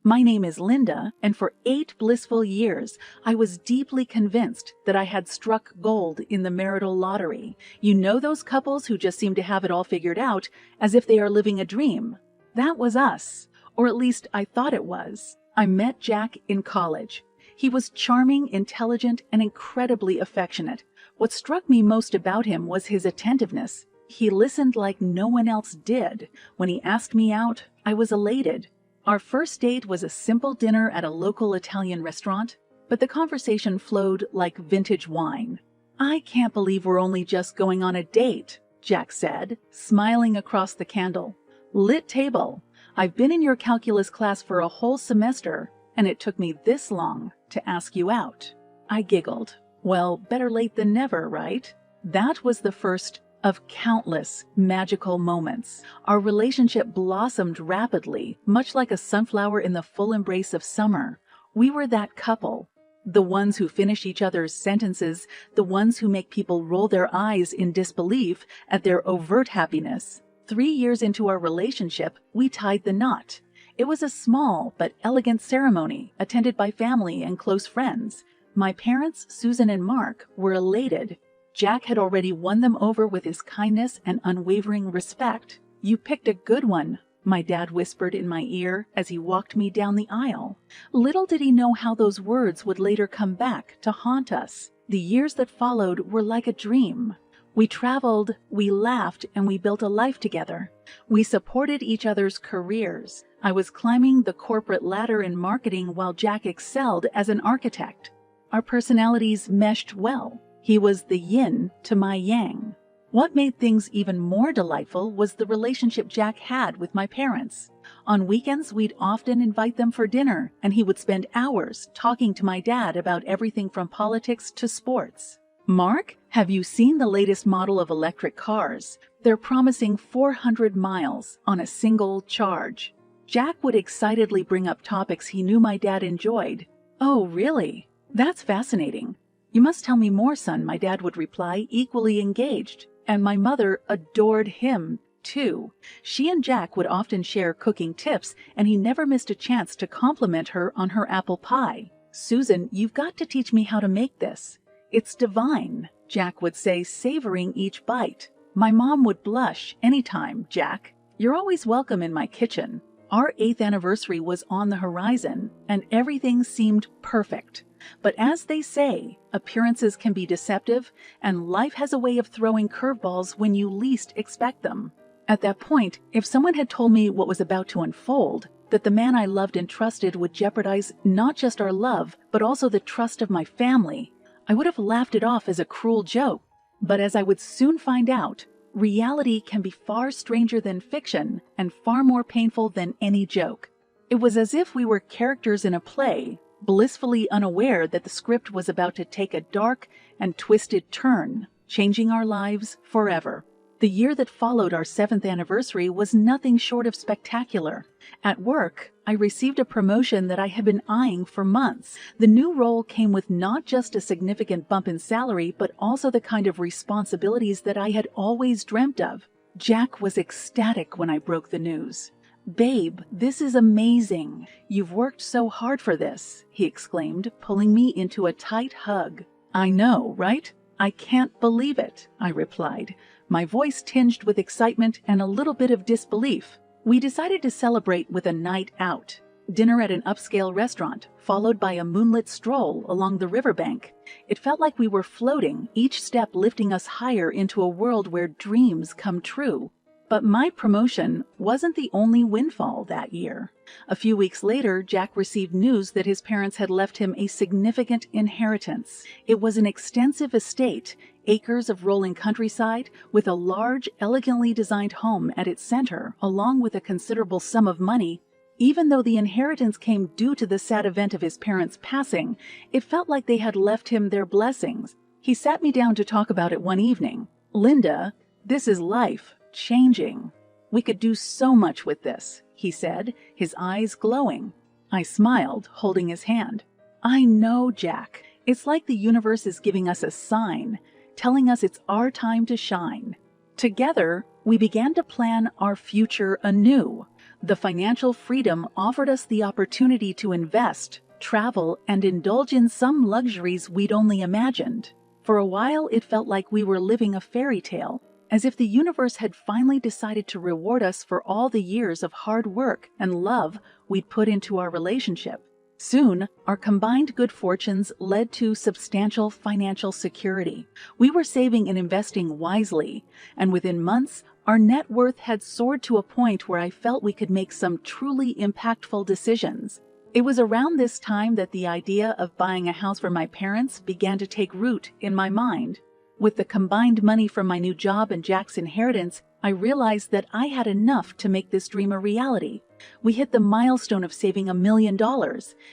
My name is Linda, and for 8 blissful years, I was deeply convinced that I had struck gold in the marital lottery. You know those couples who just seem to have it all figured out, as if they are living a dream? That was us, or at least I thought it was. I met Jack in college. He was charming, intelligent, and incredibly affectionate. What struck me most about him was his attentiveness. He listened like no one else did. When he asked me out, I was elated. Our first date was a simple dinner at a local Italian restaurant, but the conversation flowed like vintage wine. "I can't believe we're only just going on a date," Jack said, smiling across the candle-lit table. "I've been in your calculus class for a whole semester, and it took me this long to ask you out." I giggled. Well, better late than never, right? That was the first of countless magical moments. Our relationship blossomed rapidly, much like a sunflower in the full embrace of summer. We were that couple, the ones who finish each other's sentences, the ones who make people roll their eyes in disbelief at their overt happiness. 3 years into our relationship, we tied the knot. It was a small but elegant ceremony, attended by family and close friends. My parents, Susan and Mark, were elated. Jack had already won them over with his kindness and unwavering respect. "You picked a good one," my dad whispered in my ear as he walked me down the aisle. Little did he know how those words would later come back to haunt us. The years that followed were like a dream. We traveled, we laughed, and we built a life together. We supported each other's careers. I was climbing the corporate ladder in marketing while Jack excelled as an architect. Our personalities meshed well. He was the yin to my yang. What made things even more delightful was the relationship Jack had with my parents. On weekends, we'd often invite them for dinner, and he would spend hours talking to my dad about everything from politics to sports. "Mark, have you seen the latest model of electric cars? They're promising 400 miles on a single charge." Jack would excitedly bring up topics he knew my dad enjoyed. "Oh, really? That's fascinating. You must tell me more, son," my dad would reply, equally engaged. And my mother adored him, too. She and Jack would often share cooking tips, and he never missed a chance to compliment her on her apple pie. "Susan, you've got to teach me how to make this. It's divine," Jack would say, savoring each bite. My mom would blush. "Anytime, Jack. You're always welcome in my kitchen." Our 8th anniversary was on the horizon, and everything seemed perfect. But as they say, appearances can be deceptive, and life has a way of throwing curveballs when you least expect them. At that point, if someone had told me what was about to unfold, that the man I loved and trusted would jeopardize not just our love, but also the trust of my family, I would have laughed it off as a cruel joke. But as I would soon find out, reality can be far stranger than fiction and far more painful than any joke. It was as if we were characters in a play, blissfully unaware that the script was about to take a dark and twisted turn, changing our lives forever. The year that followed our 7th anniversary was nothing short of spectacular. At work, I received a promotion that I had been eyeing for months. The new role came with not just a significant bump in salary, but also the kind of responsibilities that I had always dreamt of. Jack was ecstatic when I broke the news. "Babe, this is amazing. You've worked so hard for this," he exclaimed, pulling me into a tight hug. "I know, right? I can't believe it," I replied, my voice tinged with excitement and a little bit of disbelief. We decided to celebrate with a night out. Dinner at an upscale restaurant, followed by a moonlit stroll along the riverbank. It felt like we were floating, each step lifting us higher into a world where dreams come true. But my promotion wasn't the only windfall that year. A few weeks later, Jack received news that his parents had left him a significant inheritance. It was an extensive estate, acres of rolling countryside, with a large, elegantly designed home at its center, along with a considerable sum of money. Even though the inheritance came due to the sad event of his parents' passing, it felt like they had left him their blessings. He sat me down to talk about it one evening. "Linda, this is life. Changing. We could do so much with this," he said, his eyes glowing. I smiled, holding his hand. "I know, Jack. It's like the universe is giving us a sign, telling us it's our time to shine." Together, we began to plan our future anew. The financial freedom offered us the opportunity to invest, travel, and indulge in some luxuries we'd only imagined. For a while, it felt like we were living a fairy tale, as if the universe had finally decided to reward us for all the years of hard work and love we'd put into our relationship. Soon, our combined good fortunes led to substantial financial security. We were saving and investing wisely, and within months, our net worth had soared to a point where I felt we could make some truly impactful decisions. It was around this time that the idea of buying a house for my parents began to take root in my mind. With the combined money from my new job and Jack's inheritance, I realized that I had enough to make this dream a reality. We hit the milestone of saving $1 million,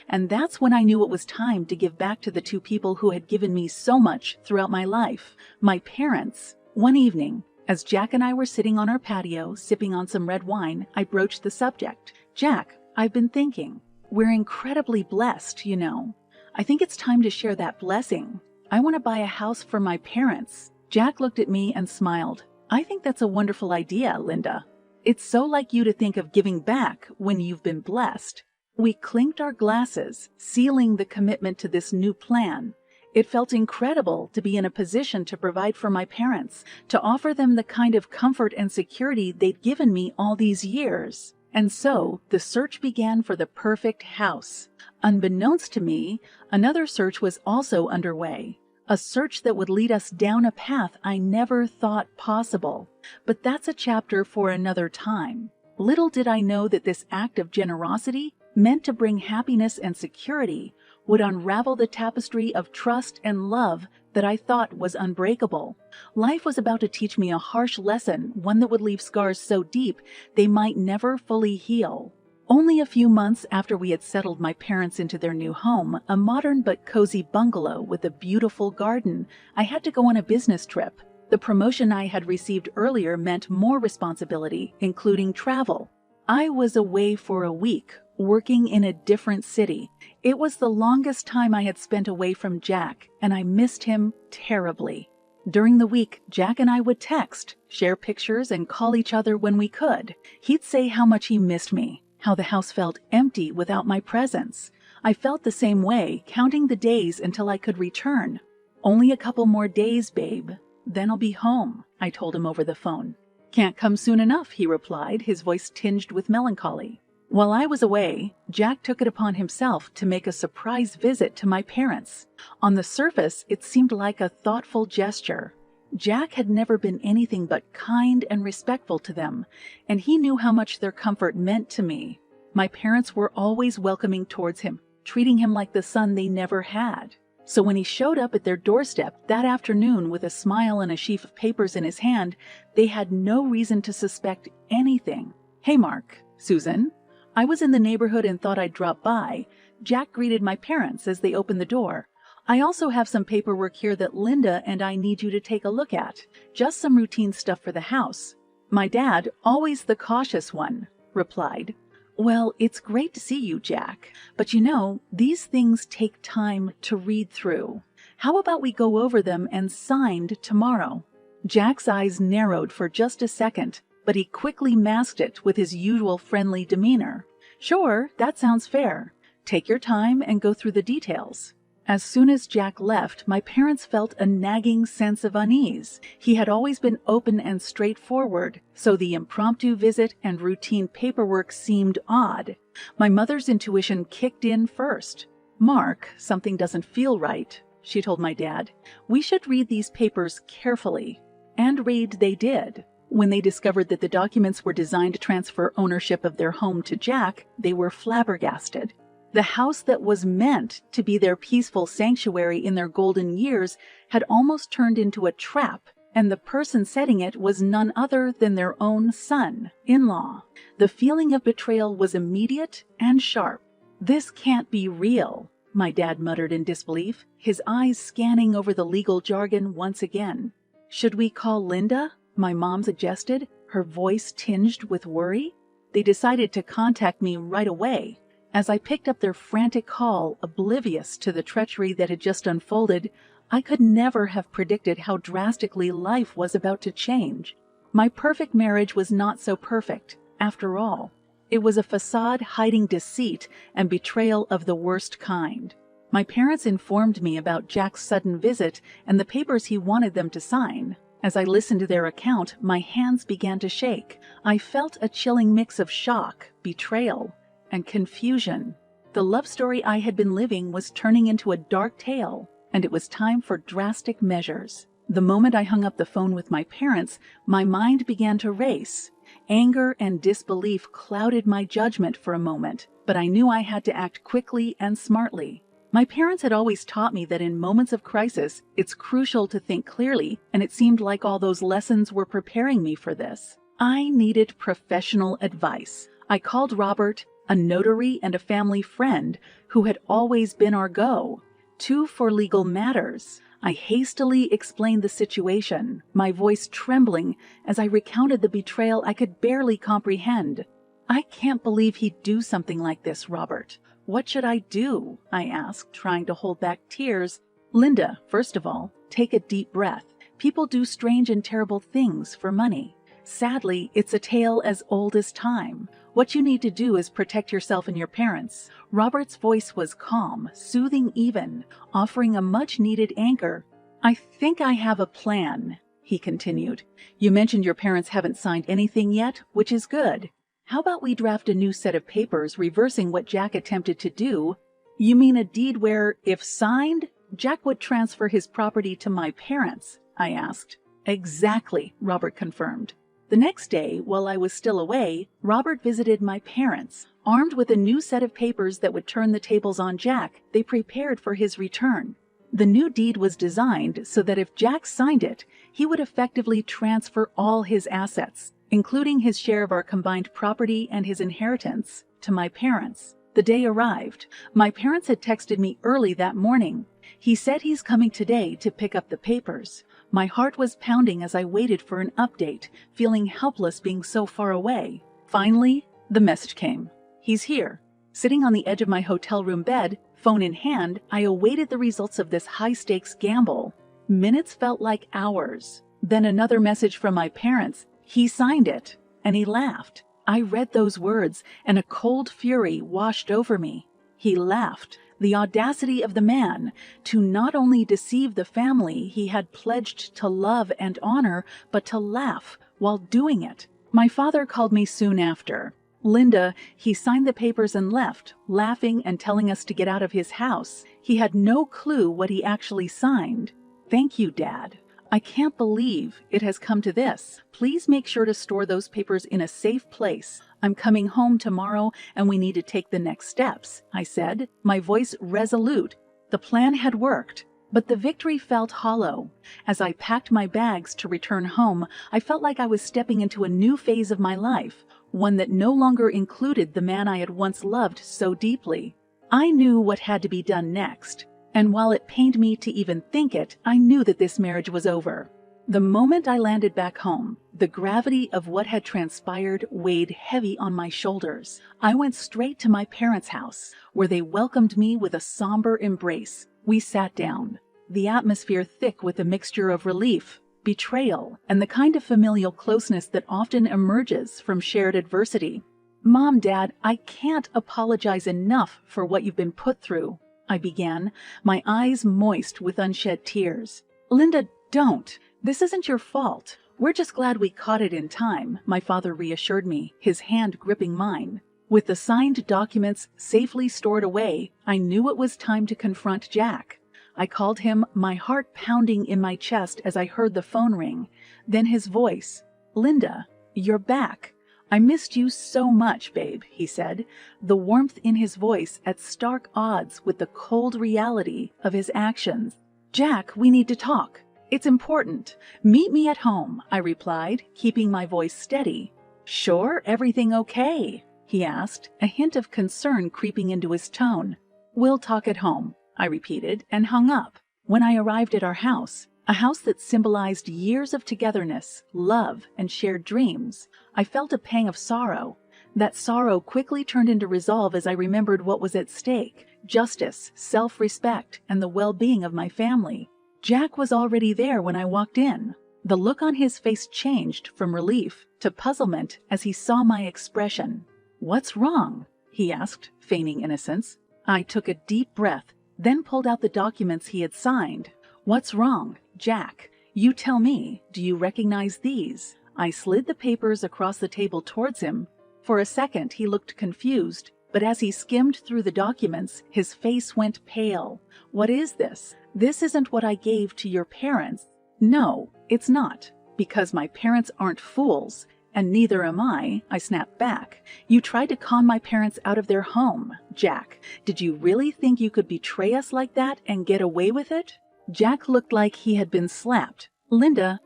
and that's when I knew it was time to give back to the two people who had given me so much throughout my life, my parents. One evening, as Jack and I were sitting on our patio, sipping on some red wine, I broached the subject. "Jack, I've been thinking. We're incredibly blessed, you know. I think it's time to share that blessing. I want to buy a house for my parents." Jack looked at me and smiled. "I think that's a wonderful idea, Linda. It's so like you to think of giving back when you've been blessed." We clinked our glasses, sealing the commitment to this new plan. It felt incredible to be in a position to provide for my parents, to offer them the kind of comfort and security they'd given me all these years. And so, the search began for the perfect house. Unbeknownst to me, another search was also underway. A search that would lead us down a path I never thought possible. But that's a chapter for another time. Little did I know that this act of generosity, meant to bring happiness and security, would unravel the tapestry of trust and love that I thought was unbreakable. Life was about to teach me a harsh lesson, one that would leave scars so deep they might never fully heal. Only a few months after we had settled my parents into their new home, a modern but cozy bungalow with a beautiful garden, I had to go on a business trip. The promotion I had received earlier meant more responsibility, including travel. I was away for a week, working in a different city. It was the longest time I had spent away from Jack, and I missed him terribly. During the week, Jack and I would text, share pictures, and call each other when we could. He'd say how much he missed me, how the house felt empty without my presence. I felt the same way, counting the days until I could return. "Only a couple more days, babe. Then I'll be home," I told him over the phone. "Can't come soon enough," he replied, his voice tinged with melancholy. While I was away, Jack took it upon himself to make a surprise visit to my parents. On the surface, it seemed like a thoughtful gesture. Jack had never been anything but kind and respectful to them, and he knew how much their comfort meant to me. My parents were always welcoming towards him, treating him like the son they never had. So when he showed up at their doorstep that afternoon with a smile and a sheaf of papers in his hand, they had no reason to suspect anything. "Hey, Mark, Susan. I was in the neighborhood and thought I'd drop by." Jack greeted my parents as they opened the door. "I also have some paperwork here that Linda and I need you to take a look at. Just some routine stuff for the house." My dad, always the cautious one, replied, "Well, it's great to see you, Jack. But you know, these things take time to read through. How about we go over them and signed tomorrow?" Jack's eyes narrowed for just a second, but he quickly masked it with his usual friendly demeanor. "Sure, that sounds fair. Take your time and go through the details." As soon as Jack left, my parents felt a nagging sense of unease. He had always been open and straightforward, so the impromptu visit and routine paperwork seemed odd. My mother's intuition kicked in first. "Mark, something doesn't feel right," she told my dad. "We should read these papers carefully." And read they did. When they discovered that the documents were designed to transfer ownership of their home to Jack, they were flabbergasted. The house that was meant to be their peaceful sanctuary in their golden years had almost turned into a trap, and the person setting it was none other than their own son-in-law. The feeling of betrayal was immediate and sharp. "This can't be real," my dad muttered in disbelief, his eyes scanning over the legal jargon once again. "Should we call Linda?" my mom suggested, her voice tinged with worry. They decided to contact me right away. As I picked up their frantic call, oblivious to the treachery that had just unfolded, I could never have predicted how drastically life was about to change. My perfect marriage was not so perfect, after all. It was a facade hiding deceit and betrayal of the worst kind. My parents informed me about Jack's sudden visit and the papers he wanted them to sign. As I listened to their account, my hands began to shake. I felt a chilling mix of shock, betrayal, and confusion. The love story I had been living was turning into a dark tale, and it was time for drastic measures. The moment I hung up the phone with my parents, my mind began to race. Anger and disbelief clouded my judgment for a moment, but I knew I had to act quickly and smartly. My parents had always taught me that in moments of crisis, it's crucial to think clearly, and it seemed like all those lessons were preparing me for this. I needed professional advice. I called Robert, a notary and a family friend who had always been our go-to for legal matters. I hastily explained the situation, my voice trembling as I recounted the betrayal I could barely comprehend. "I can't believe he'd do something like this, Robert. What should I do?" I asked, trying to hold back tears. "Linda, first of all, take a deep breath. People do strange and terrible things for money. Sadly, it's a tale as old as time. What you need to do is protect yourself and your parents." Robert's voice was calm, soothing even, offering a much-needed anchor. "I think I have a plan," he continued. "You mentioned your parents haven't signed anything yet, which is good. How about we draft a new set of papers reversing what Jack attempted to do?" "You mean a deed where, if signed, Jack would transfer his property to my parents?" I asked. "Exactly," Robert confirmed. The next day, while I was still away, Robert visited my parents. Armed with a new set of papers that would turn the tables on Jack, they prepared for his return. The new deed was designed so that if Jack signed it, he would effectively transfer all his assets, including his share of our combined property and his inheritance, to my parents. The day arrived. My parents had texted me early that morning. "He said he's coming today to pick up the papers." My heart was pounding as I waited for an update, feeling helpless being so far away. Finally, the message came. "He's here." Sitting on the edge of my hotel room bed, phone in hand, I awaited the results of this high-stakes gamble. Minutes felt like hours. Then another message from my parents. "He signed it," and he laughed. I read those words, and a cold fury washed over me. He laughed. The audacity of the man to not only deceive the family he had pledged to love and honor, but to laugh while doing it. My father called me soon after. "Linda, he signed the papers and left, laughing and telling us to get out of his house. He had no clue what he actually signed." "Thank you, Dad. I can't believe it has come to this. Please make sure to store those papers in a safe place. I'm coming home tomorrow and we need to take the next steps," I said, my voice resolute. The plan had worked, but the victory felt hollow. As I packed my bags to return home, I felt like I was stepping into a new phase of my life, one that no longer included the man I had once loved so deeply. I knew what had to be done next. And while it pained me to even think it, I knew that this marriage was over. The moment I landed back home, the gravity of what had transpired weighed heavy on my shoulders. I went straight to my parents' house, where they welcomed me with a somber embrace. We sat down, the atmosphere thick with a mixture of relief, betrayal, and the kind of familial closeness that often emerges from shared adversity. "Mom, Dad, I can't apologize enough for what you've been put through," I began, my eyes moist with unshed tears. "Linda, don't. This isn't your fault. We're just glad we caught it in time," my father reassured me, his hand gripping mine. With the signed documents safely stored away, I knew it was time to confront Jack. I called him, my heart pounding in my chest as I heard the phone ring. Then his voice. "Linda, you're back. I missed you so much, babe," he said, the warmth in his voice at stark odds with the cold reality of his actions. "Jack, we need to talk. It's important. Meet me at home," I replied, keeping my voice steady. "Sure, everything okay?" he asked, a hint of concern creeping into his tone. "We'll talk at home," I repeated, and hung up. When I arrived at our house, a house that symbolized years of togetherness, love, and shared dreams, I felt a pang of sorrow. That sorrow quickly turned into resolve as I remembered what was at stake: justice, self-respect, and the well-being of my family. Jack was already there when I walked in. The look on his face changed from relief to puzzlement as he saw my expression. "What's wrong?" he asked, feigning innocence. I took a deep breath, then pulled out the documents he had signed. "What's wrong? Jack, you tell me, do you recognize these?" I slid the papers across the table towards him. For a second he looked confused, but as he skimmed through the documents, his face went pale. "What is this? This isn't what I gave to your parents." "No, it's not, because my parents aren't fools, and neither am I snapped back. "You tried to con my parents out of their home. Jack, did you really think you could betray us like that and get away with it?" Jack looked like he had been slapped. "Linda,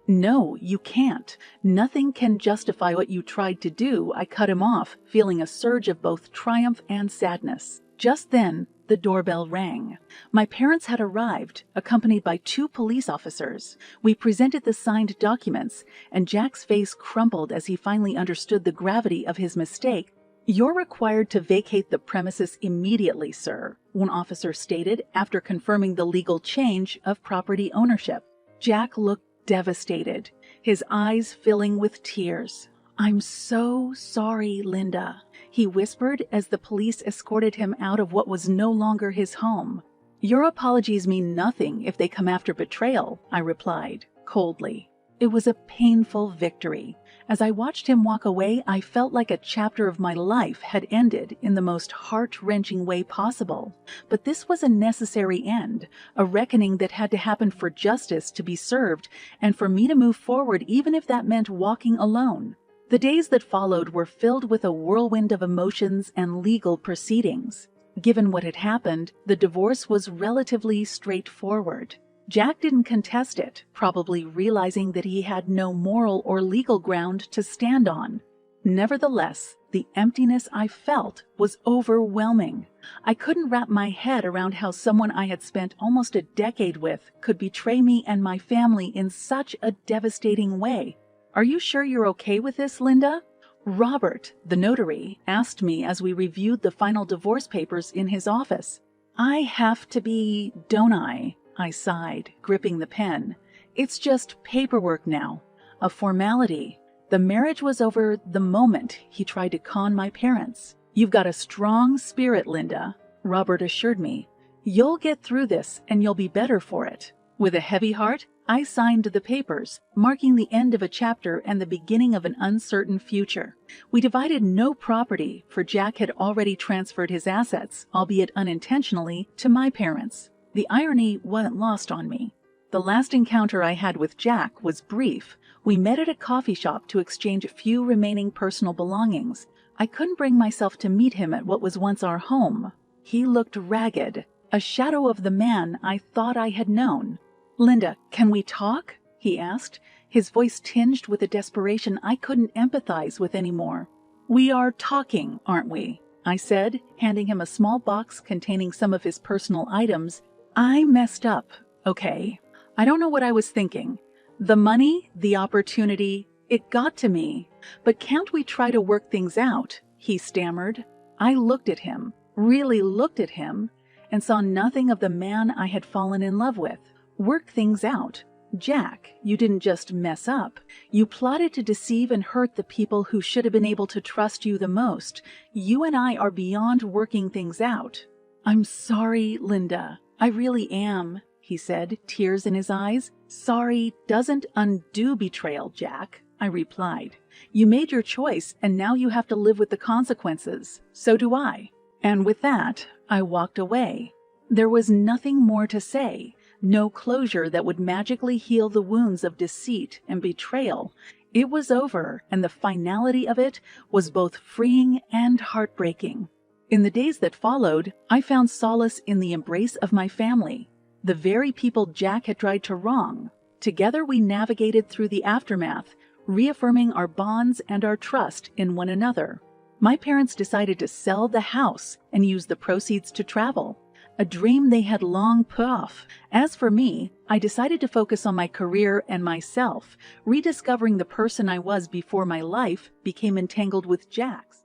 No, you can't. Nothing can justify what you tried to do," I cut him off, feeling a surge of both triumph and sadness. Just then, the doorbell rang. My parents had arrived, accompanied by 2 police officers. We presented the signed documents, and Jack's face crumpled as he finally understood the gravity of his mistake. "You're required to vacate the premises immediately, sir," one officer stated after confirming the legal change of property ownership. Jack looked devastated, his eyes filling with tears. "I'm so sorry, Linda," he whispered as the police escorted him out of what was no longer his home. "Your apologies mean nothing if they come after betrayal," I replied, coldly. It was a painful victory. As I watched him walk away, I felt like a chapter of my life had ended in the most heart-wrenching way possible. But this was a necessary end, a reckoning that had to happen for justice to be served, and for me to move forward even if that meant walking alone. The days that followed were filled with a whirlwind of emotions and legal proceedings. Given what had happened, the divorce was relatively straightforward. Jack didn't contest it, probably realizing that he had no moral or legal ground to stand on. Nevertheless, the emptiness I felt was overwhelming. I couldn't wrap my head around how someone I had spent almost a decade with could betray me and my family in such a devastating way. "Are you sure you're okay with this, Linda?" Robert, the notary, asked me as we reviewed the final divorce papers in his office. "I have to be, don't I?" I sighed, gripping the pen. "It's just paperwork now, a formality. The marriage was over the moment he tried to con my parents." "You've got a strong spirit, Linda," Robert assured me. "You'll get through this and you'll be better for it." With a heavy heart, I signed the papers, marking the end of a chapter and the beginning of an uncertain future. We divided no property, for Jack had already transferred his assets, albeit unintentionally, to my parents. The irony wasn't lost on me. The last encounter I had with Jack was brief. We met at a coffee shop to exchange a few remaining personal belongings. I couldn't bring myself to meet him at what was once our home. He looked ragged, a shadow of the man I thought I had known. "Linda, can we talk?" he asked, his voice tinged with a desperation I couldn't empathize with anymore. "We are talking, aren't we?" I said, handing him a small box containing some of his personal items. "I messed up, okay? I don't know what I was thinking. The money, the opportunity, it got to me. But can't we try to work things out?" he stammered. I looked at him, really looked at him, and saw nothing of the man I had fallen in love with. Work things out? Jack, you didn't just mess up. You plotted to deceive and hurt the people who should have been able to trust you the most. You and I are beyond working things out. "I'm sorry, Linda. I really am," he said, tears in his eyes. "Sorry doesn't undo betrayal, Jack," I replied. "You made your choice, and now you have to live with the consequences. So do I." And with that, I walked away. There was nothing more to say, no closure that would magically heal the wounds of deceit and betrayal. It was over, and the finality of it was both freeing and heartbreaking. In the days that followed, I found solace in the embrace of my family, the very people Jack had tried to wrong. Together we navigated through the aftermath, reaffirming our bonds and our trust in one another. My parents decided to sell the house and use the proceeds to travel, a dream they had long put off. As for me, I decided to focus on my career and myself, rediscovering the person I was before my life became entangled with Jack's.